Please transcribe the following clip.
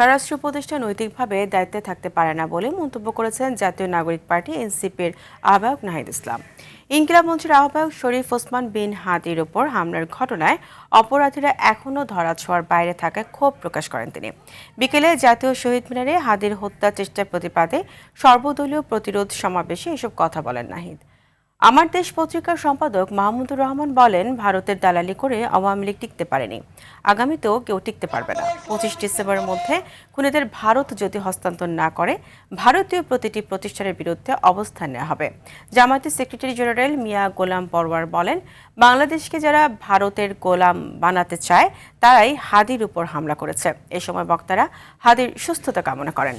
স্বরাষ্ট্র উপদেষ্টা নৈতিকভাবে দায়িত্বে থাকতে পারে না বলে মন্তব্য করেছেন জাতীয় নাগরিক পার্টি এনসিপির আহ্বায়ক নাহিদ ইসলাম। ইনকিলাব মঞ্চের আহ্বায়ক শরীফ ওসমান বিন হাদির ওপর হামলার ঘটনায় অপরাধীরা এখনও ধরাছোঁয়ার বাইরে থাকায় ক্ষোভ প্রকাশ করেন তিনি। বিকেলে জাতীয় শহীদ মিনারে হাদির হত্যা চেষ্টার প্রতিবাদে সর্বদলীয় প্রতিরোধ সমাবেশে এসব কথা বলেন নাহিদ। আমার দেশ পত্রিকার সম্পাদক মাহমুদুর রহমান বলেন, ভারতের দালালি করে আওয়ামী লীগ টিকতে পারেনি, আগামীতেও কেউ টিকতে পারবে না। 25 ডিসেম্বরের মধ্যে খুনিদের ভারত যদি হস্তান্তর না করে ভারতীয় প্রতিটি প্রতিষ্ঠানের বিরুদ্ধে অবস্থান নেওয়া হবে। জামায়াতের সেক্রেটারি জেনারেল মিয়া গোলাম পরওয়ার বলেন, বাংলাদেশকে যারা ভারতের গোলাম বানাতে চায় তারাই হাদির উপর হামলা করেছে। এ সময় বক্তারা হাদির সুস্থতা কামনা করেন।